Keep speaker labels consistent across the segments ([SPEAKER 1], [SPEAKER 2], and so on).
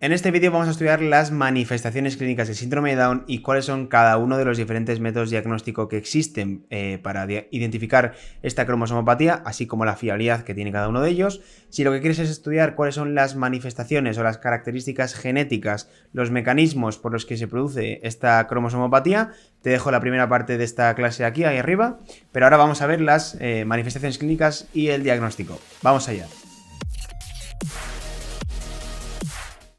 [SPEAKER 1] En este vídeo vamos a estudiar las manifestaciones clínicas del síndrome de Down y cuáles son cada uno de los diferentes métodos de diagnóstico que existen para identificar esta cromosomopatía, así como la fiabilidad que tiene cada uno de ellos. Si lo que quieres es estudiar cuáles son las manifestaciones o las características genéticas, los mecanismos por los que se produce esta cromosomopatía, te dejo la primera parte de esta clase aquí, ahí arriba, pero ahora vamos a ver las manifestaciones clínicas y el diagnóstico. Vamos allá.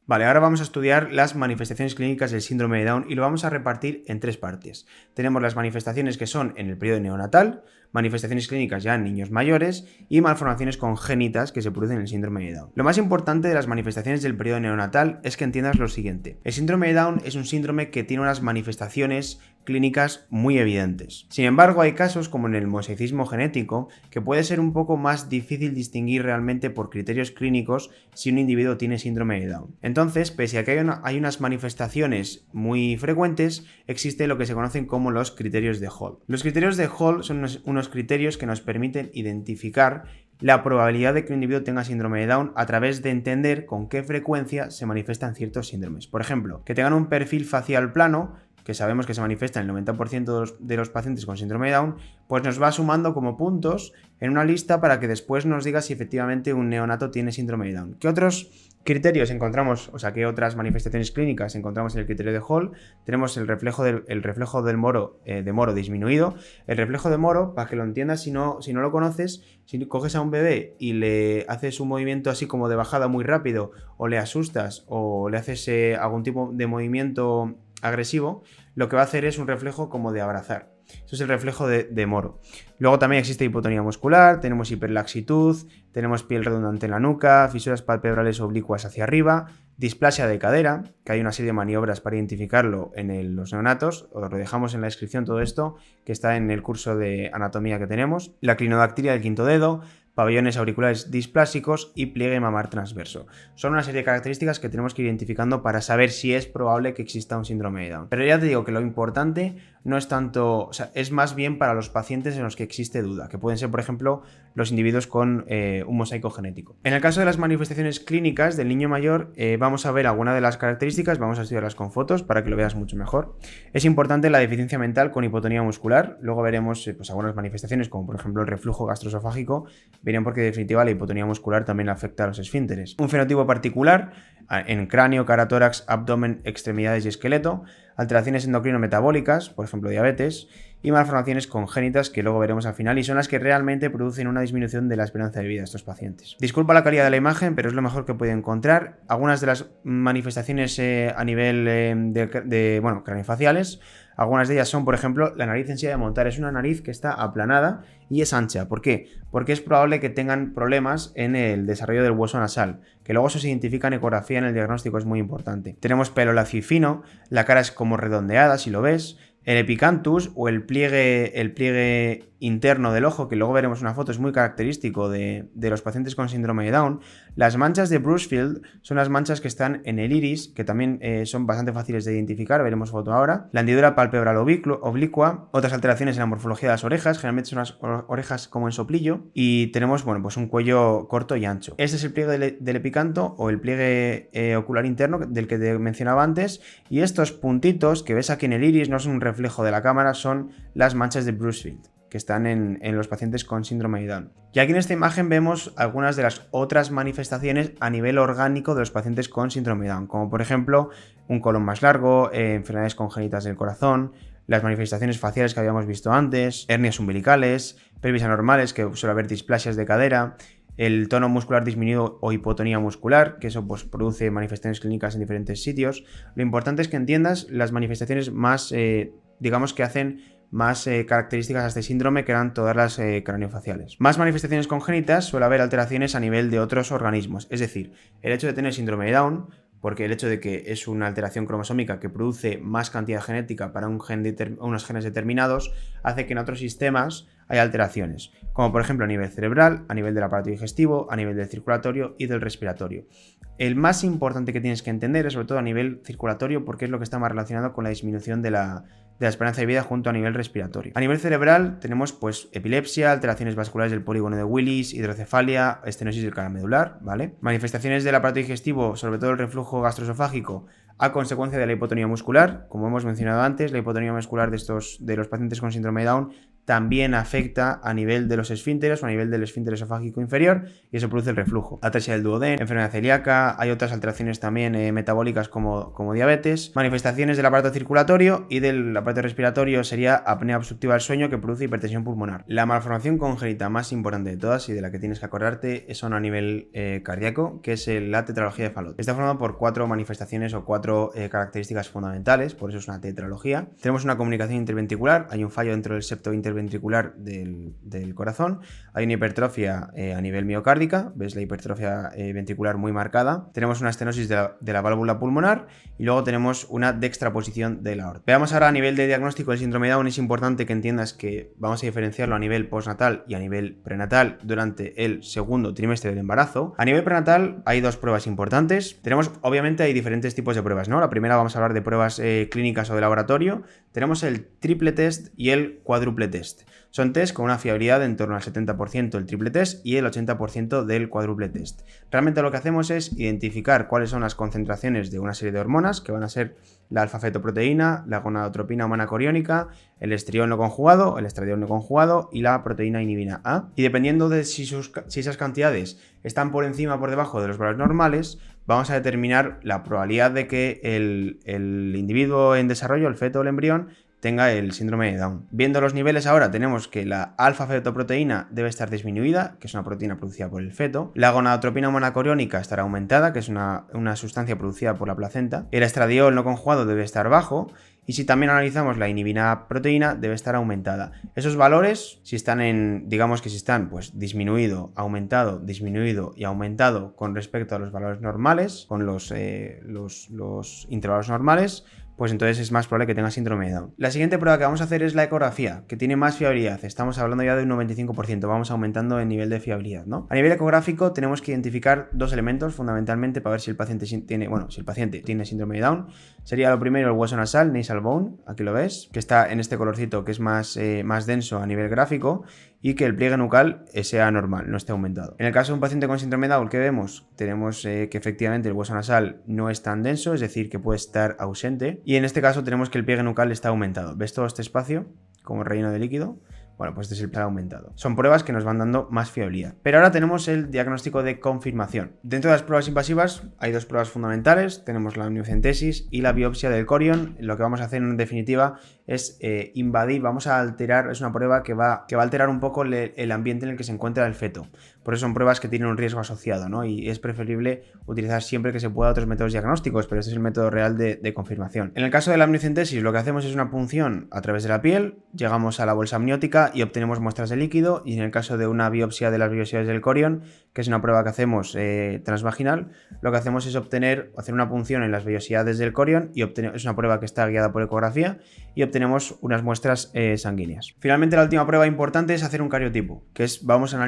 [SPEAKER 1] Vale, ahora vamos a estudiar las manifestaciones clínicas del síndrome de Down y lo vamos a repartir en tres partes. Tenemos las manifestaciones que son en el periodo neonatal, manifestaciones clínicas ya en niños mayores y malformaciones congénitas que se producen en el síndrome de Down. Lo más importante de las manifestaciones del periodo neonatal es que entiendas lo siguiente. El síndrome de Down es un síndrome que tiene unas manifestaciones clínicas muy evidentes. Sin embargo, hay casos como en el mosaicismo genético que puede ser un poco más difícil distinguir realmente por criterios clínicos si un individuo tiene síndrome de Down. Entonces, pese a que hay unas manifestaciones muy frecuentes, existe lo que se conocen como los criterios de Hall. Los criterios de Hall son unos criterios que nos permiten identificar la probabilidad de que un individuo tenga síndrome de Down a través de entender con qué frecuencia se manifiestan ciertos síndromes. Por ejemplo, que tengan un perfil facial plano, que sabemos que se manifiesta en el 90% de los pacientes con síndrome de Down, pues nos va sumando como puntos en una lista para que después nos diga si efectivamente un neonato tiene síndrome de Down. ¿Qué otros criterios encontramos, o sea, qué otras manifestaciones clínicas encontramos en el criterio de Hall? Tenemos el reflejo del Moro de Moro disminuido. El reflejo de Moro, para que lo entiendas, si no lo conoces, si coges a un bebé y le haces un movimiento así como de bajada muy rápido, o le asustas, o le haces algún tipo de movimiento agresivo, lo que va a hacer es un reflejo como de abrazar. Eso es el reflejo de Moro. Luego también existe hipotonía muscular, tenemos hiperlaxitud, tenemos piel redundante en la nuca, fisuras palpebrales oblicuas hacia arriba, displasia de cadera, que hay una serie de maniobras para identificarlo en los neonatos, os lo dejamos en la descripción todo esto, que está en el curso de anatomía que tenemos, la clinodactilia del quinto dedo, pabellones auriculares displásicos y pliegue mamar transverso. Son una serie de características que tenemos que ir identificando para saber si es probable que exista un síndrome de Down. Pero ya te digo que lo importante no es tanto, o sea, es más bien para los pacientes en los que existe duda, que pueden ser, por ejemplo, los individuos con un mosaico genético. En el caso de las manifestaciones clínicas del niño mayor, vamos a ver algunas de las características, vamos a estudiarlas con fotos para que lo veas mucho mejor. Es importante la deficiencia mental con hipotonía muscular, luego veremos pues, algunas manifestaciones como por ejemplo el reflujo gastroesofágico, verán porque en definitiva la hipotonía muscular también afecta a los esfínteres. Un fenotipo particular en cráneo, cara, tórax, abdomen, extremidades y esqueleto, alteraciones endocrino-metabólicas, por ejemplo diabetes, y malformaciones congénitas que luego veremos al final y son las que realmente producen una disminución de la esperanza de vida de estos pacientes. Disculpa la calidad de la imagen, pero es lo mejor que puedo encontrar. Algunas de las manifestaciones a nivel craniofaciales, algunas de ellas son, por ejemplo, la nariz en silla de montar. Es una nariz que está aplanada y es ancha. ¿Por qué? Porque es probable que tengan problemas en el desarrollo del hueso nasal, que luego eso se identifica en ecografía, en el diagnóstico es muy importante. Tenemos pelo lacio y fino, la cara es como redondeada, si lo ves. El epicanthus o el pliegue interno del ojo, que luego veremos una foto, es muy característico de los pacientes con síndrome de Down. Las manchas de Brushfield son las manchas que están en el iris, que también son bastante fáciles de identificar, veremos foto ahora. La hendidura palpebral oblicua, otras alteraciones en la morfología de las orejas, generalmente son las orejas como en soplillo, y tenemos pues un cuello corto y ancho. Este es el pliegue del epicanto o el pliegue ocular interno del que te mencionaba antes, y estos puntitos que ves aquí en el iris no son un reflejo de la cámara, son las manchas de Brushfield que están en los pacientes con síndrome de Down. Y aquí en esta imagen vemos algunas de las otras manifestaciones a nivel orgánico de los pacientes con síndrome de Down, como por ejemplo un colon más largo, enfermedades congénitas del corazón, las manifestaciones faciales que habíamos visto antes, hernias umbilicales, pelvis anormales, que suele haber displasias de cadera, el tono muscular disminuido o hipotonía muscular, que eso pues, produce manifestaciones clínicas en diferentes sitios. Lo importante es que entiendas las manifestaciones más, digamos que hacen más características a este síndrome, que eran todas las craniofaciales. Más manifestaciones congénitas, suele haber alteraciones a nivel de otros organismos, es decir, el hecho de tener síndrome de Down, porque el hecho de que es una alteración cromosómica que produce más cantidad genética para unos genes determinados, hace que en otros sistemas haya alteraciones, como por ejemplo a nivel cerebral, a nivel del aparato digestivo, a nivel del circulatorio y del respiratorio. El más importante que tienes que entender es sobre todo a nivel circulatorio, porque es lo que está más relacionado con la disminución de la de la esperanza de vida junto a nivel respiratorio. A nivel cerebral tenemos pues epilepsia, alteraciones vasculares del polígono de Willis, hidrocefalia, estenosis del canal medular, ¿vale? Manifestaciones del aparato digestivo, sobre todo el reflujo gastroesofágico, a consecuencia de la hipotonía muscular. Como hemos mencionado antes, la hipotonía muscular de los pacientes con síndrome de Down también afecta a nivel de los esfínteres o a nivel del esfínter esofágico inferior y eso produce el reflujo. Atrexia del duodeno, enfermedad celíaca, hay otras alteraciones también metabólicas como diabetes. Manifestaciones del aparato circulatorio y del aparato respiratorio sería apnea obstructiva del sueño que produce hipertensión pulmonar. La malformación congénita más importante de todas y de la que tienes que acordarte son a nivel cardíaco, que es la tetralogía de Fallot. Está formada por 4 manifestaciones o 4 características fundamentales, por eso es una tetralogía. Tenemos una comunicación interventricular, hay un fallo dentro del septo interventricular del corazón, hay una hipertrofia a nivel miocárdica, ves la hipertrofia ventricular muy marcada, tenemos una estenosis de la válvula pulmonar y luego tenemos una dextraposición de la aorta. Veamos ahora a nivel de diagnóstico del síndrome de Down. Es importante que entiendas que vamos a diferenciarlo a nivel postnatal y a nivel prenatal durante el segundo trimestre del embarazo. A nivel prenatal hay 2 pruebas importantes. Obviamente hay diferentes tipos de pruebas, ¿no? La primera vamos a hablar de pruebas clínicas o de laboratorio. Tenemos el triple test y el cuádruple test. Son test con una fiabilidad de en torno al 70% el triple test y el 80% del cuádruple test. Realmente lo que hacemos es identificar cuáles son las concentraciones de una serie de hormonas, que van a ser la alfa-fetoproteína, la gonadotropina humana coriónica, el estriol no conjugado, el estradiol no conjugado y la proteína inhibina A. Y dependiendo de si esas cantidades están por encima o por debajo de los valores normales, vamos a determinar la probabilidad de que el individuo en desarrollo, el feto o el embrión, tenga el síndrome de Down. Viendo los niveles ahora, tenemos que la alfa-fetoproteína debe estar disminuida, que es una proteína producida por el feto. La gonadotropina humana coriónica estará aumentada, que es una sustancia producida por la placenta. El estradiol no conjugado debe estar bajo. Y si también analizamos la inhibina proteína, debe estar aumentada. Esos valores, si están pues disminuido, aumentado, disminuido y aumentado con respecto a los valores normales, con los intervalos normales, pues entonces es más probable que tenga síndrome de Down. La siguiente prueba que vamos a hacer es la ecografía, que tiene más fiabilidad. Estamos hablando ya de un 95%, vamos aumentando el nivel de fiabilidad, ¿no? A nivel ecográfico tenemos que identificar 2 elementos fundamentalmente para ver si el paciente tiene síndrome de Down. Sería lo primero el hueso nasal, nasal bone, aquí lo ves, que está en este colorcito que es más denso a nivel gráfico, y que el pliegue nucal sea normal, no esté aumentado. En el caso de un paciente con síndrome de Down, ¿qué vemos? Tenemos que efectivamente el hueso nasal no es tan denso, es decir, que puede estar ausente. Y en este caso tenemos que el pliegue nucal está aumentado. ¿Ves todo este espacio como relleno de líquido? Bueno, pues este es el pliegue aumentado. Son pruebas que nos van dando más fiabilidad. Pero ahora tenemos el diagnóstico de confirmación. Dentro de las pruebas invasivas hay 2 pruebas fundamentales. Tenemos la amniocentesis y la biopsia del corion. Lo que vamos a hacer en definitiva es invadir, vamos a alterar, es una prueba que va a alterar un poco el ambiente en el que se encuentra el feto. Por eso son pruebas que tienen un riesgo asociado, ¿no? Y es preferible utilizar siempre que se pueda otros métodos diagnósticos, pero este es el método real de confirmación. En el caso de la amniocentesis, lo que hacemos es una punción a través de la piel, llegamos a la bolsa amniótica y obtenemos muestras de líquido, y en el caso de una biopsia de las vellosidades del corion, que es una prueba que hacemos transvaginal, lo que hacemos es hacer una punción en las vellosidades del corion y es una prueba que está guiada por ecografía y obtenemos unas muestras sanguíneas. Finalmente, la última prueba importante es hacer un cariotipo, que es vamos a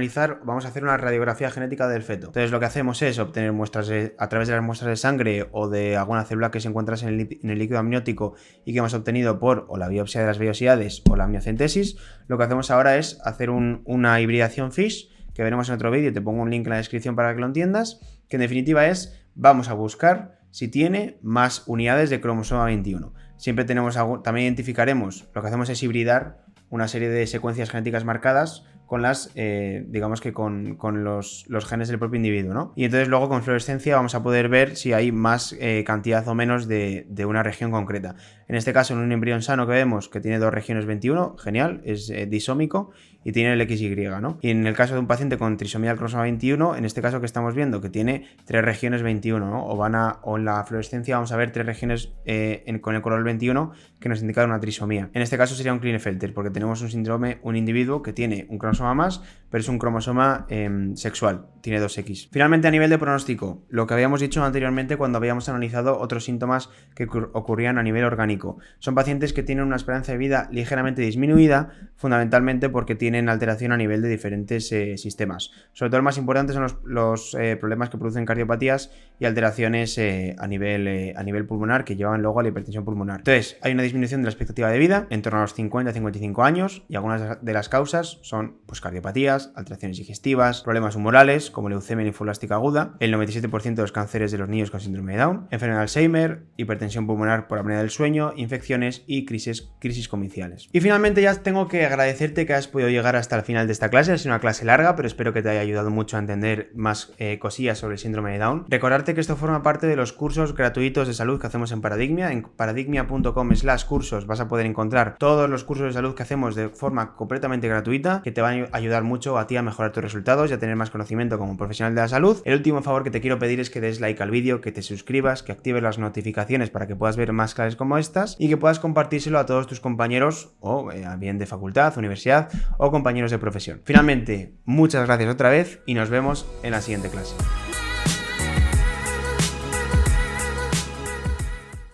[SPEAKER 1] hacer una radiografía genética del feto. Entonces lo que hacemos es obtener muestras a través de las muestras de sangre o de alguna célula que se encuentra en el líquido amniótico y que hemos obtenido por o la biopsia de las vellosidades o la amniocentesis. Lo que hacemos ahora es hacer una hibridación FISH, que veremos en otro vídeo, te pongo un link en la descripción para que lo entiendas, que en definitiva vamos a buscar si tiene más unidades de cromosoma 21. También identificaremos, lo que hacemos es hibridar una serie de secuencias genéticas marcadas con los genes del propio individuo, ¿no? Y entonces luego con fluorescencia vamos a poder ver si hay más cantidad o menos de una región concreta. En este caso, en un embrión sano que vemos que tiene 2 regiones 21, genial, es disómico y tiene el XY, ¿no? Y en el caso de un paciente con trisomía del cromosoma 21, en este caso que estamos viendo que tiene 3 regiones 21, ¿no? O en la fluorescencia vamos a ver 3 regiones con el color 21 que nos indican una trisomía. En este caso sería un Klinefelter, porque tenemos un individuo que tiene un cromosoma cromosoma más, pero es un cromosoma sexual, tiene 2X. Finalmente, a nivel de pronóstico, lo que habíamos dicho anteriormente cuando habíamos analizado otros síntomas que ocurrían a nivel orgánico. Son pacientes que tienen una esperanza de vida ligeramente disminuida, fundamentalmente porque tienen alteración a nivel de diferentes sistemas. Sobre todo el más importante son los problemas que producen cardiopatías y alteraciones a nivel pulmonar que llevan luego a la hipertensión pulmonar. Entonces, hay una disminución de la expectativa de vida en torno a los 50-55 años y algunas de las causas son pues, cardiopatías, alteraciones digestivas, problemas humorales como leucemia linfoblástica aguda, el 97% de los cánceres de los niños con síndrome de Down, enfermedad de Alzheimer, hipertensión pulmonar por apnea del sueño, infecciones y crisis cominciales. Y finalmente ya tengo que agradecerte que has podido llegar hasta el final de esta clase. Ha sido una clase larga, pero espero que te haya ayudado mucho a entender más cosillas sobre el síndrome de Down. Recordarte que esto forma parte de los cursos gratuitos de salud que hacemos en Paradigmia. En paradigmia.com/cursos vas a poder encontrar todos los cursos de salud que hacemos de forma completamente gratuita, que te van a ayudar mucho a ti a mejorar tus resultados y a tener más conocimiento como profesional de la salud. El último favor que te quiero pedir es que des like al vídeo, que te suscribas, que actives las notificaciones para que puedas ver más clases como estas y que puedas compartírselo a todos tus compañeros o bien de facultad, universidad o compañeros de profesión. Finalmente, muchas gracias otra vez y nos vemos en la siguiente clase.